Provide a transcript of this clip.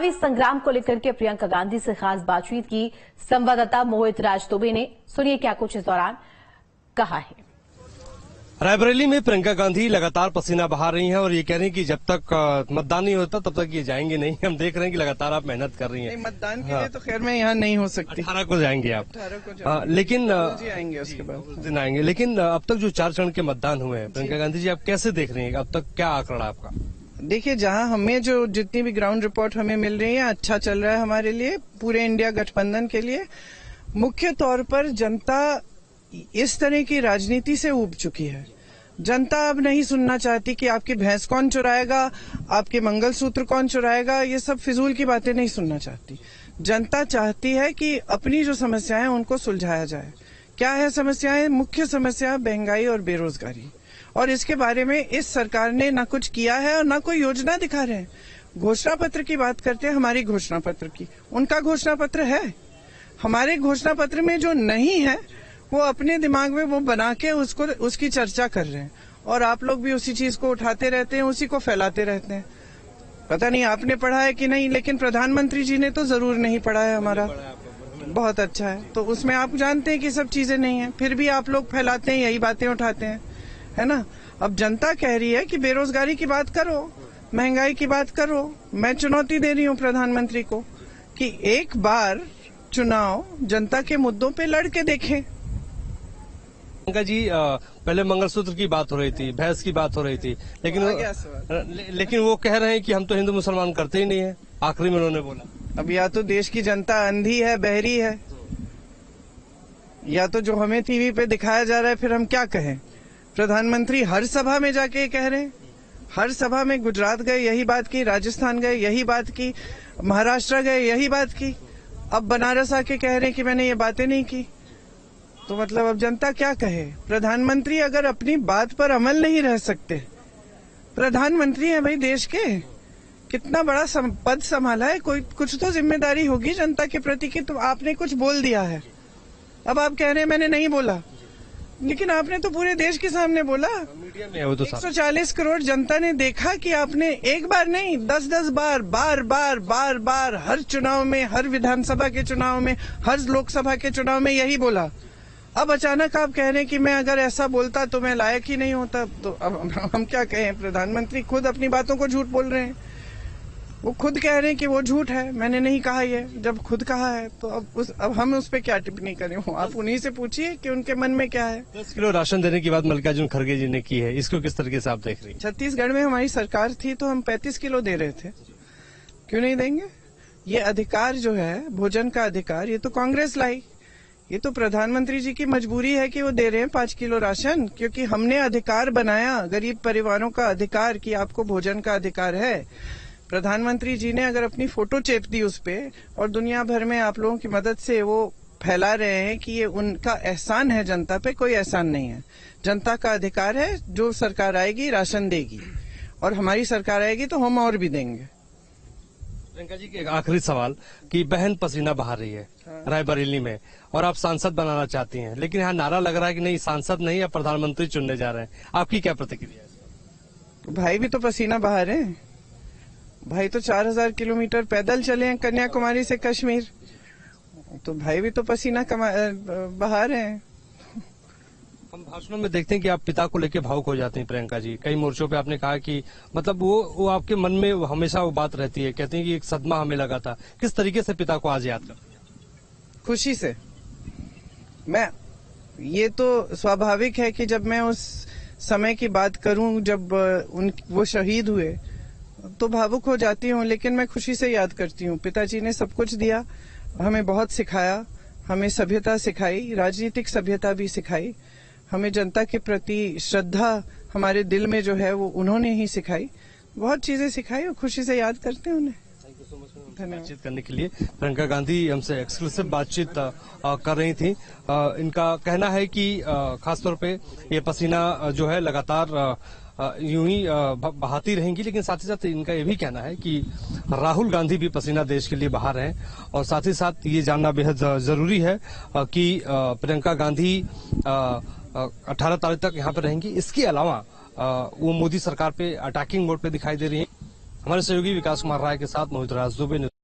नारी संग्राम को लेकर के प्रियंका गांधी से खास बातचीत की संवाददाता मोहित राज दुबे ने। सुनिए क्या कुछ इस दौरान कहा है। रायबरेली में प्रियंका गांधी लगातार पसीना बहा रही हैं और ये कह रही हैं कि जब तक मतदान नहीं होता तब तक ये जाएंगे नहीं। हम देख रहे हैं कि लगातार आप मेहनत कर रही हैं। मतदान के लिए तो खैर मैं यहाँ नहीं हो सकती। 18 को जाएंगे आप। 18 को जाएंगे। लेकिन आएंगे उसके बाद दिन आएंगे। लेकिन अब तक जो 4 चरण के मतदान हुए हैं, प्रियंका गांधी जी आप कैसे देख रही हैं? अब तक क्या आंकड़ा आपका? देखिए, जहाँ हमें जो जितनी भी ग्राउंड रिपोर्ट हमें मिल रही है, अच्छा चल रहा है हमारे लिए, पूरे इंडिया गठबंधन के लिए। मुख्य तौर पर जनता इस तरह की राजनीति से ऊब चुकी है। जनता अब नहीं सुनना चाहती कि आपकी भैंस कौन चुराएगा, आपके मंगलसूत्र कौन चुराएगा, ये सब फिजूल की बातें नहीं सुनना चाहती। जनता चाहती है कि अपनी जो समस्याएं उनको सुलझाया जाए। क्या है समस्याएं? मुख्य समस्या महंगाई और बेरोजगारी, और इसके बारे में इस सरकार ने ना कुछ किया है और ना कोई योजना दिखा रहे हैं। घोषणा पत्र की बात करते हैं, हमारी घोषणा पत्र की, उनका घोषणा पत्र है। हमारे घोषणा पत्र में जो नहीं है वो अपने दिमाग में वो बना के उसकी चर्चा कर रहे हैं, और आप लोग भी उसी चीज को उठाते रहते हैं, उसी को फैलाते रहते हैं। पता नहीं आपने पढ़ा है कि नहीं, लेकिन प्रधानमंत्री जी ने तो जरूर नहीं पढ़ा है हमारा। बहुत अच्छा है, तो उसमें आप जानते हैं कि सब चीजें नहीं है, फिर भी आप लोग फैलाते हैं, यही बातें उठाते हैं, है ना। अब जनता कह रही है कि बेरोजगारी की बात करो, महंगाई की बात करो। मैं चुनौती दे रही हूँ प्रधानमंत्री को कि एक बार चुनाव जनता के मुद्दों पे लड़ के देखें। प्रियंका जी, पहले मंगलसूत्र की बात हो रही थी, भैंस की बात हो रही थी, लेकिन वो कह रहे हैं कि हम तो हिंदू मुसलमान करते ही नहीं है। आखिरी में उन्होंने बोला, अब या तो देश की जनता अंधी है, बहरी है, या तो जो हमें टीवी पे दिखाया जा रहा है, फिर हम क्या कहें। प्रधानमंत्री हर सभा में जाके कह रहे हैं, हर सभा में गुजरात गए यही बात की, राजस्थान गए यही बात की, महाराष्ट्र गए यही बात की, अब बनारस आके कह रहे हैं कि मैंने ये बातें नहीं की। तो मतलब अब जनता क्या कहे। प्रधानमंत्री अगर अपनी बात पर अमल नहीं रह सकते, प्रधानमंत्री है भाई देश के, कितना बड़ा पद संभाला है, कोई कुछ तो जिम्मेदारी होगी जनता के प्रति कि तो आपने कुछ बोल दिया है। अब आप कह रहे हैं मैंने नहीं बोला, लेकिन आपने तो पूरे देश के सामने बोला। मीडिया में वो तो 140 करोड़ जनता ने देखा कि आपने एक बार नहीं 10-10 बार, बार बार बार बार, हर चुनाव में, हर विधानसभा के चुनाव में, हर लोकसभा के चुनाव में यही बोला। अब अचानक आप कह रहे हैं कि मैं अगर ऐसा बोलता तो मैं लायक ही नहीं होता। तो अब हम क्या कहें। प्रधानमंत्री खुद अपनी बातों को झूठ बोल रहे हैं। वो खुद कह रहे हैं कि वो झूठ है, मैंने नहीं कहा ये। जब खुद कहा है तो अब हम उस पर क्या टिप्पणी करें। आप उन्हीं से पूछिए कि उनके मन में क्या है। 10 किलो राशन देने की बात मल्लिकार्जुन खड़गे जी ने की है, इसको किस तरीके से आप देख रही हैं? छत्तीसगढ़ में हमारी सरकार थी तो हम 35 किलो दे रहे थे, क्यों नहीं देंगे। ये अधिकार जो है, भोजन का अधिकार, ये तो कांग्रेस लाई। ये तो प्रधानमंत्री जी की मजबूरी है कि वो दे रहे हैं 5 किलो राशन, क्योंकि हमने अधिकार बनाया गरीब परिवारों का अधिकार कि आपको भोजन का अधिकार है। प्रधानमंत्री जी ने अगर अपनी फोटो चेप दी उस पे, और दुनिया भर में आप लोगों की मदद से वो फैला रहे हैं कि ये उनका एहसान है जनता पे, कोई एहसान नहीं है। जनता का अधिकार है, जो सरकार आएगी राशन देगी, और हमारी सरकार आएगी तो हम और भी देंगे। प्रियंका जी, एक आखिरी सवाल कि बहन पसीना बहा रही है रायबरेली में, और आप सांसद बनाना चाहती हैं, लेकिन यहाँ नारा लग रहा है कि नहीं, सांसद नहीं, अब प्रधानमंत्री चुनने जा रहे हैं। आपकी क्या प्रतिक्रिया है? भाई भी तो पसीना बहा रहे हैं। भाई तो 4000 किलोमीटर पैदल चले हैं कन्याकुमारी से कश्मीर, तो भाई भी तो पसीना बहा रहे हैं। हम भाषणों में देखते हैं कि आप पिता को लेकर भावुक हो जाते हैं प्रियंका जी। कई मोर्चों पे आपने कहा कि मतलब वो आपके मन में हमेशा वो बात रहती है। कहते हैं कि एक सदमा हमें लगा था। किस तरीके से पिता को आज याद करते हैं? खुशी से। ये तो स्वाभाविक है कि जब मैं उस समय की बात करूं जब वो शहीद हुए, तो भावुक हो जाती हूं, लेकिन मैं खुशी से याद करती हूं। पिताजी ने सब कुछ दिया, हमें बहुत सिखाया, हमें सभ्यता सिखाई, राजनीतिक सभ्यता भी सिखाई, हमें जनता के प्रति श्रद्धा हमारे दिल में जो है वो उन्होंने ही सिखाई। बहुत चीजें सिखाई और खुशी से याद करते हैं उन्हें। बातचीत करने के लिए प्रियंका गांधी हमसे एक्सक्लूसिव बातचीत कर रही थी। इनका कहना है कि खासतौर पे ये पसीना जो है लगातार यूं ही बहाती रहेंगी, लेकिन साथ ही साथ इनका ये भी कहना है कि राहुल गांधी भी पसीना देश के लिए बहा रहे हैं। और साथ ही साथ ये जानना बेहद जरूरी है कि प्रियंका गांधी 18 तारीख तक यहाँ पर रहेंगी। इसके अलावा वो मोदी सरकार पे अटैकिंग मोड पे दिखाई दे रही है। हमारे सहयोगी विकास कुमार राय के साथ मोहित राज दुबे ने